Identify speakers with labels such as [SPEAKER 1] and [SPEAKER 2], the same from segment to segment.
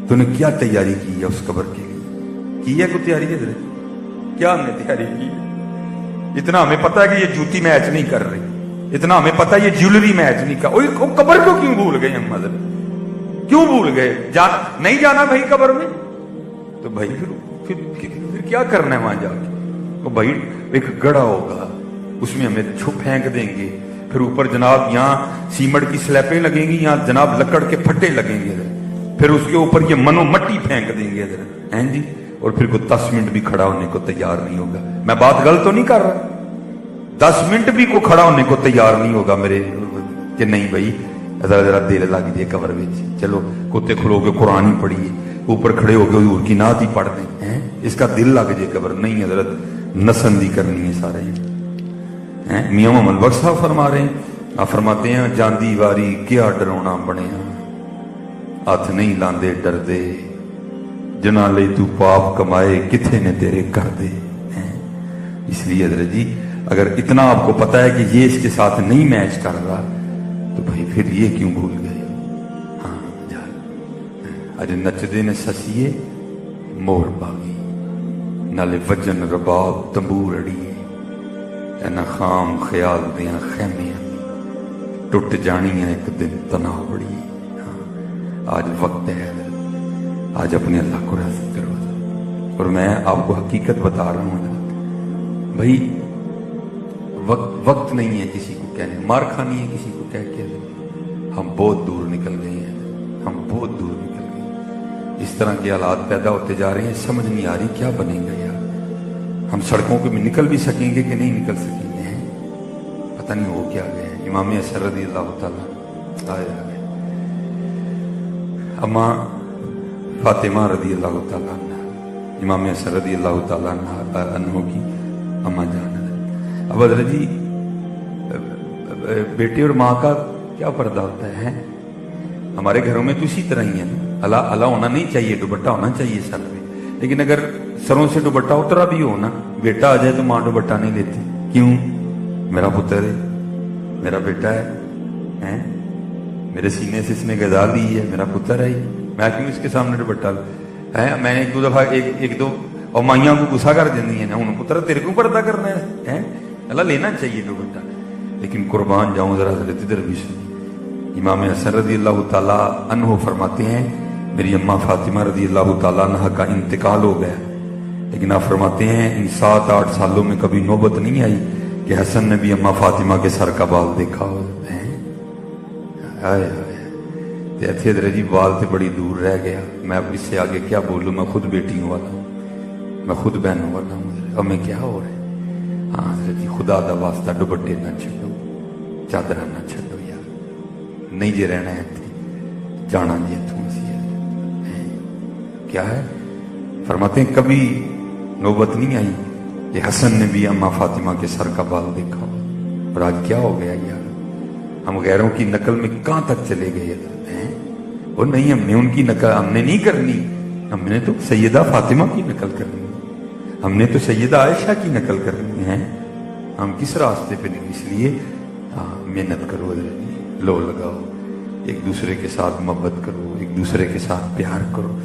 [SPEAKER 1] تو نے کیا تیاری کی ہے اس قبر کے لیے؟ کی ہے کوئی تیاری ہے؟ کیا ہم نے تیاری کی؟ اتنا ہمیں پتا ہے کہ یہ جوتی میچ نہیں کر رہی، اتنا ہمیں پتا ہے یہ جیولری میچ نہیں کر، وہ قبر کو کیوں بھول گئے ہم؟ حضرت کیوں بھول گئے؟ نہیں جانا بھائی قبر میں تو بھائی پھر کیا کرنا ہے وہاں جا کے؟ وہ بھائی ایک گڑھا ہوگا، اس میں ہمیں پھینک دیں گے، پھر اوپر جناب یہاں سیمنٹ کی سلیپیں لگیں گی، یہاں جناب لکڑ کے پھٹے لگیں گے، پھر اس کے اوپر یہ منو مٹی پھینک دیں گے ہیں جی، اور پھر کوئی 10 منٹ بھی کھڑا ہونے کو تیار نہیں ہوگا۔ میں بات غلط تو نہیں کر رہا؟ 10 منٹ بھی کوئی کھڑا ہونے کو تیار نہیں ہوگا میرے کہ نہیں بھائی ذرا دل لگ جائے قبر میں، چلو کتے کھلو کے قرآن ہی پڑھیے، اوپر کھڑے ہو کے حضور کی نعت ہی پڑھ دیں، اس کا دل لگ جائے قبر۔ نہیں حضرت، نسندی کرنی ہے سارے۔ میاں محمد بخش صاحب فرما رہے ہیں، آپ فرماتے ہیں جاندی واری کیا ڈرونا بنیا، ہاتھ نہیں لاندے ڈردے، جنا لے تو پاپ کمائے کتھے نے تیرے کر دے۔ اس لیے حضرت جی اگر اتنا آپ کو پتا ہے کہ یہ اس کے ساتھ نہیں میچ کر رہا تو بھائی پھر یہ کیوں بھول گئے؟ ہاں اج نچدے نے سسیے مور باغی، نالے وجن رباب تمبور اڑیے، اینا خام خیال دیاں خیمیاں ٹوٹ جانیاں ایک دن تناؤ بڑی۔ آج وقت ہے آج اپنے اللہ کو راضی کرو، اور میں آپ کو حقیقت بتا رہا ہوں بھائی وقت نہیں ہے کسی کو کہنے، مار کھانی ہے کسی کو کہہ کے، ہم بہت دور نکل گئے ہیں، ہم بہت دور نکل گئے ہیں۔ اس طرح کے حالات پیدا ہوتے جا رہے ہیں، سمجھ نہیں آ رہی کیا بنے گا یار۔ ہم سڑکوں پہ نکل بھی سکیں گے کہ نہیں نکل سکیں گے، پتہ نہیں ہو کیا گئے ہیں۔ امام اثر رضی اللہ تعالیٰ آئے اماں فاطمہ رضی اللہ تعالیٰ عنہ، امام اثر رضی اللہ تعالیٰ عنہ کی اماں جان۔ اب حضرت جی بیٹے اور ماں کا کیا پردہ ہوتا ہے؟ ہمارے گھروں میں تو اسی طرح ہی ہے نا، اللہ ہونا نہیں چاہیے، دوپٹہ ہونا چاہیے سر میں، لیکن اگر سروں سے دوپٹہ اترا بھی ہو نا، بیٹا آ جائے تو ماں دوپٹہ نہیں لیتی۔ کیوں؟ میرا پتر ہے، میرا بیٹا ہے، میرے سینے سے اس نے غذا لی ہے، میرا پتر ہے، میں کیوں اس کے سامنے دوپٹہ ہے؟ میں ایک دو دفعہ ایک دو اور مائیاں کو غصہ کر دینی ہے، ہوں پتر تیرے کو پردہ کرنا ہے، اللہ لینا چاہیے دوپٹہ۔ لیکن قربان جاؤں ذرا حضرت ادھر بھی سنی، امام حسن رضی اللہ تعالیٰ عنہ فرماتے ہیں میری اماں فاطمہ رضی اللہ تعالیٰ عنہ کا انتقال ہو گیا، لیکن آپ فرماتے ہیں ان 7-8 سالوں میں کبھی نوبت نہیں آئی کہ حسن نے بھی اماں فاطمہ کے سر کا بال دیکھا ہو۔ حضرت جی بال سے بڑی دور رہ گیا، میں اب اس سے آگے کیا بولوں، میں خود بیٹیوں والا ہوں، میں خود بہنوں والا ہوں، اب میں کیا ہو رہا ہے؟ ہاں حضرت جی خدا دا واسطہ دوپٹے نہ چھڈو، چادر نہ چھڈو یار، نہیں جے رہنا ہے جانا جی اتوں کیا ہے؟ فرماتے ہیں کبھی نوبت نہیں آئی کہ حسن نے بھی اماں فاطمہ کے سر کا بال دیکھا ہو، اور آج کیا ہو گیا یار؟ ہم غیروں کی نقل میں کہاں تک چلے گئے ہیں؟ وہ نہیں، ہم نے ان کی نقل ہم نے نہیں کرنی، ہم نے تو سیدہ فاطمہ کی نقل کرنی، ہم نے تو سیدہ عائشہ کی نقل کرنی ہے۔ ہم کس راستے پہ نہیں؟ اس لیے محنت کرو، لو لگاؤ، ایک دوسرے کے ساتھ محبت کرو، ایک دوسرے کے ساتھ پیار کرو،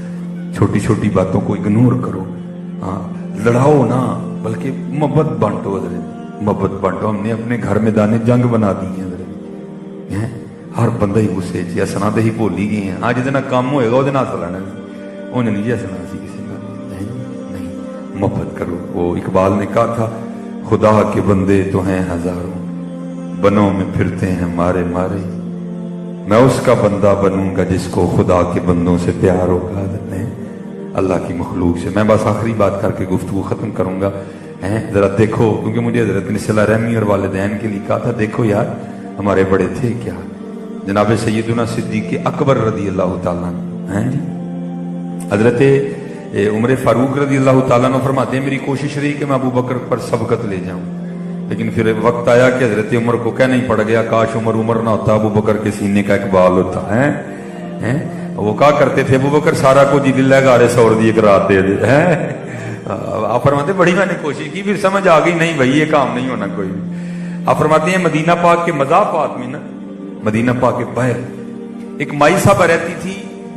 [SPEAKER 1] چھوٹی چھوٹی باتوں کو اگنور کرو، لڑاؤ نہ بلکہ محبت بانٹو، محبت بانٹو۔ ہم نے اپنے گھر میں دانے جنگ بنا دی ہیں، ہر بندہ ہی غصے چ ہسنا تو ہی بھول ہی گئے ہیں، ہاں جہاں کام ہوئے گا وہ ہس لینا، انہیں نہیں جی ہسنا سی کسی کا نہیں۔ محبت کرو۔ وہ اقبال نے کہا تھا خدا کے بندے تو ہیں ہزاروں، بنوں میں پھرتے ہیں مارے مارے، میں اس کا بندہ بنوں گا جس کو خدا کے بندوں سے پیار ہوگا، اللہ کی مخلوق سے۔ میں بس آخری بات کر کے گفتگو ختم کروں گا، ذرا دیکھو، کیونکہ مجھے حضرت نے صلہ رحمی اور والدین کے لیے کہا تھا، دیکھو یار ہمارے بڑے تھے کیا، جناب سیدنا صدیق اکبر رضی اللہ تعالیٰ عنہ، حضرت عمر فاروق رضی اللہ تعالیٰ عنہ فرماتے ہیں میری کوشش رہی کہ میں ابو بکر پر سبقت لے جاؤں، لیکن پھر وقت آیا کہ حضرت عمر کو کہنا ہی پڑ گیا، کاش عمر نہ ہوتا، ابو بکر کے سینے کا اقبال ہوتا ہے۔ وہ کہا کرتے تھے ابو بکر سارا کو جی للہ گارے سور دی ایک رات دے دے، آپ فرماتے بڑی میں نے کوشش کی، پھر سمجھ آ گئی نہیں بھائی یہ کام نہیں ہونا کوئی بھی۔ آپ فرماتے ہیں مدینہ پاک کے مضافات میں نا، مدینہ پاک کے باہر ایک مائی صاحبہ رہتی تھی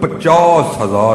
[SPEAKER 1] 50,000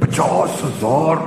[SPEAKER 1] 50,000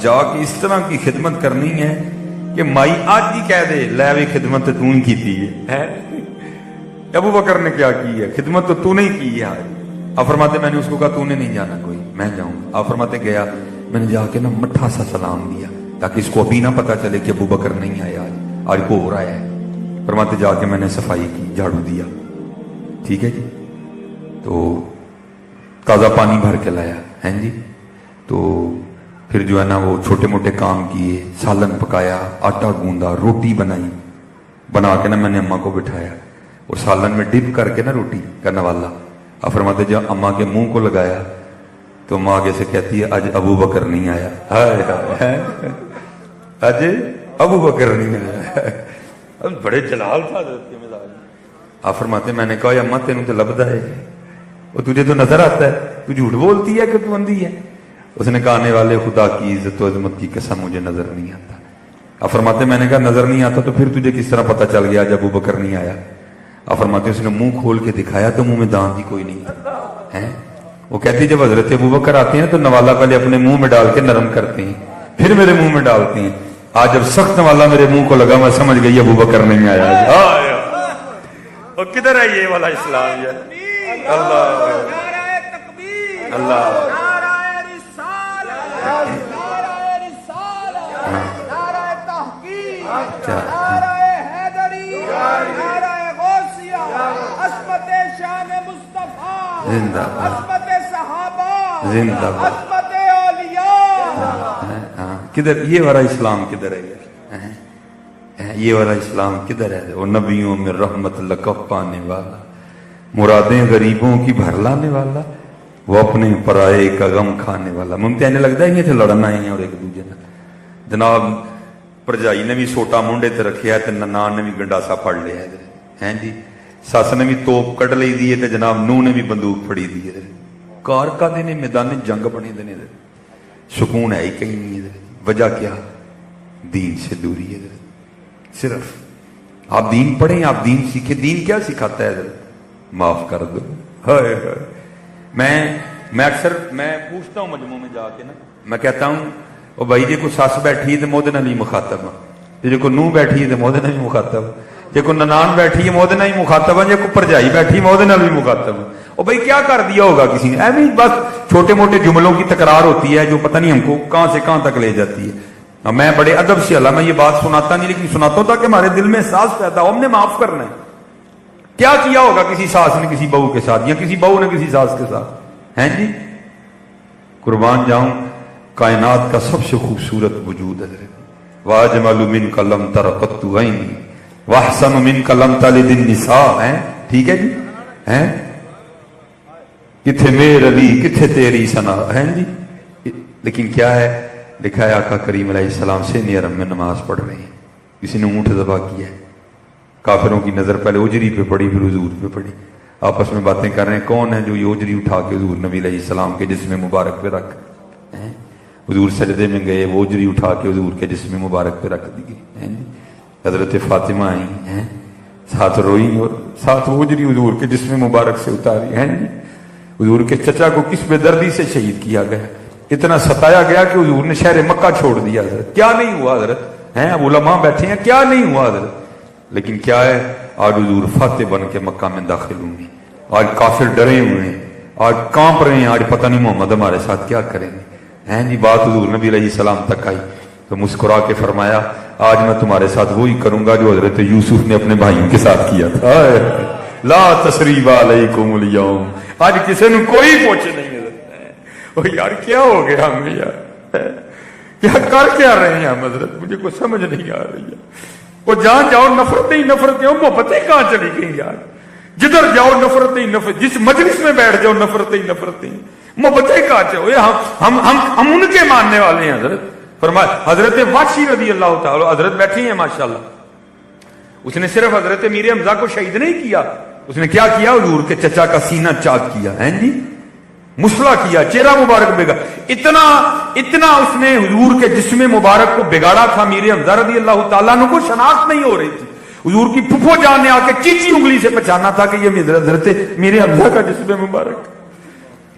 [SPEAKER 1] جا کے اس طرح کی خدمت کرنی ہے کہ مائی آج ہی کہہ دے لے بھی خدمت تو نے کی ہے. ابو بکر نے کیا کی ہے؟ خدمت تو تو نے کی ہے. آپ فرماتے میں نے اس کو کہا تو نے نہیں جانا کوئی، میں جاؤں. آپ فرماتے گیا میں نے جا کے نا مٹھا سا سلام دیا تاکہ اس کو ابھی نہ پتا چلے کہ ابو بکر نہیں آیا، آج کو ہو رہا ہے. فرماتے جا کے میں نے صفائی کی، جھاڑو دیا، ٹھیک ہے جی. تو تازہ پانی بھر کے لایا ہیں جی. تو پھر جو ہے نا وہ چھوٹے موٹے کام کیے، سالن پکایا، آٹا گوندا، روٹی بنائی، بنا کے نا میں نے اماں کو بٹھایا اور سالن میں ڈپ کر کے نا روٹی کا نوالا. آپ فرماتے جب اماں کے منہ کو لگایا تو اماں آگے سے کہتی ہے آج ابو بکر نہیں آیا. آج ابو بکر نہیں آیا. بڑے جلال تھا حضرت کے مزاج. آپ فرماتے میں نے کہا اماں تینوں تو لبدا ہے، وہ تجھے تو نظر آتا ہے، تو جھوٹ بولتی ہے کہ تو اندھی ہے. اس نے کہا آنے والے خدا کی عزت و عظمت کی قسم مجھے نظر نہیں آتا. آپ فرماتے میں نے کہا نظر نہیں آتا تو پھر تجھے کس طرح پتا چل گیا جب ابو بکر نہیں آیا؟ آپ فرماتے اس نے منہ کھول کے دکھایا تو منہ میں دانت ہی کوئی نہیں ہے. وہ کہتی جب حضرت ابو بکر آتے ہیں تو نوالا پہلے اپنے منہ میں ڈال کے نرم کرتے ہیں پھر میرے منہ میں ڈالتے ہیں. آج جب سخت نوالا میرے منہ کو لگا میں سمجھ گئی ابو بکر نہیں آیا. اور کدھر ہے یہ والا اسلام؟ اللہ اللہ زندہ زندہ کدھر یہ والا اسلام کدھر ہے؟ یہ والا اسلام کدھر ہے؟ وہ نبیوں میں رحمت لقب پانے والا، مرادیں غریبوں کی بھر لانے والا، وہ اپنے پرائے کا غم کھانے والا. ممتع لگتا ہے یہ تھے لڑنا آئے ہیں اور ایک دوسرے نے. جناب پرجائی نے بھی سوٹا منڈے تے رکھیا ہے تے ننان نے بھی گنڈاسا پڑ لیا ہے جی. ساس نے بھی توپ کٹ لی دی ہے جناب نو نے بھی بندوق پھڑی دی ہے. کار کا دینے میدان جنگ بنے دینے سکون ہے ہی کہیں نہیں ہے. وجہ کیا؟ دین سے دوری ہے. صرف آپ دین پڑھیں، آپ دین سیکھیں. دین کیا سکھاتا ہے؟ معاف کر دو. میں اکثر میں پوچھتا ہوں مجموعوں میں جا کے نا، میں کہتا ہوں او بھائی جی کو ساس بیٹھی ہے تو مودے نال ہی مخاطب ہاں، جی کو نو بیٹھی ہے تو مودے نال ہی مخاطب، جی کو ننان بیٹھی ہے مودے نال ہی مخاطب ہے، جی کو پرجائی بیٹھی ہے مودے نال بھی مخاطب ہے. او بھائی کیا کر دیا ہوگا کسی نے؟ ایویں بس چھوٹے موٹے جملوں کی تکرار ہوتی ہے جو پتہ نہیں ہم کو کہاں سے کہاں تک لے جاتی ہے. میں بڑے ادب سے اللہ میں یہ بات سناتا نہیں لیکن سناتا ہوں تاکہ ہمارے دل میں احساس پیدا ہو ہم نے معاف کرنا ہے. کیا کیا ہوگا کسی ساس نے کسی بہو کے ساتھ یا کسی بہو نے کسی ساس کے ساتھ ہیں جی؟ قربان جاؤں کائنات کا سب سے خوبصورت وجود ہے. واجمل منک لم تر قط عینی واحسن منک لم تلد النساء. ہیں ٹھیک ہے جی؟ ہیں کتھے میرے علی کتھے تیری ثنا ہیں جی. لیکن کیا ہے لکھا ہے آقا کریم علیہ السلام سے نیرم میں نماز پڑھ رہے ہیں، کسی نے اونٹ ذبح کیا ہے، کافروں کی نظر پہلے اجری پہ پڑی پھر حضور پہ پڑی. آپس میں باتیں کر رہے ہیں کون ہے جو یہ اجری اٹھا کے حضور نبی علیہ السلام کے جسم مبارک پہ رکھ. حضور سجدے میں گئے وہ اجری اٹھا کے حضور کے جسم مبارک پہ رکھ دی گئی. حضرت فاطمہ آئی ہیں ساتھ روئی اور ساتھ وہ اجری حضور کے جسم مبارک سے اتاری ہیں. حضور کے چچا کو کس بے دردی سے شہید کیا گیا، اتنا ستایا گیا کہ حضور نے شہر مکہ چھوڑ دیا. حضرت کیا نہیں ہوا حضرت ہیں؟ اب علماء بیٹھے ہیں کیا نہیں ہوا حضرت. لیکن کیا ہے آج حضور فاتح بن کے مکہ میں داخل ہوں گے. آج کافر ڈرے ہوئے ہیں، آج کانپ رہے ہیں، آج پتہ نہیں محمد ہمارے ساتھ کیا کریں گے ہیں جی. بات حضور نبی علیہ السلام تک آئی تو مسکرا کے فرمایا آج میں تمہارے ساتھ وہی کروں گا جو حضرت یوسف نے اپنے بھائیوں کے ساتھ کیا تھا. لا تثریب علیکم اليوم. آج کسی نے کوئی پوچھے نہیں ہے یار کیا ہو گیا ہمیں یار، کیا کر کیا رہے ہیں ہم حضرت، مجھے کوئی سمجھ نہیں آ رہی ہے. وہ جہاں جاؤ نفرتیں ہی نفرتیں، محبتیں کہاں چلی گئی یار؟ جدھر جاؤ نفرتیں ہی نفرت، جس مجلس میں بیٹھ جاؤ نفرتیں ہی نفرتیں، محبتیں کہاں چاہو. ہم ان کے ماننے والے ہیں. حضرت فرمایا حضرت وحشی رضی اللہ تعالی حضرت بیٹھی ہیں ماشاءاللہ، اس نے صرف حضرت میر حمزہ کو شہید نہیں کیا، اس نے کیا کیا؟ حضور کے چچا کا سینہ چاک کیا ہیں جی، مسلح کیا، چہرہ مبارک بگا. اتنا اس نے حضور کے جسم مبارک کو بگاڑا تھا. میر حمزہ رضی اللہ تعالیٰ عنہ کو شناخت نہیں ہو رہی تھی. حضور کی پھپھو جان نے آ کے چیچی انگلی سے پہچانا تھا کہ یہ حضرت میر حمزہ کا جسم مبارک.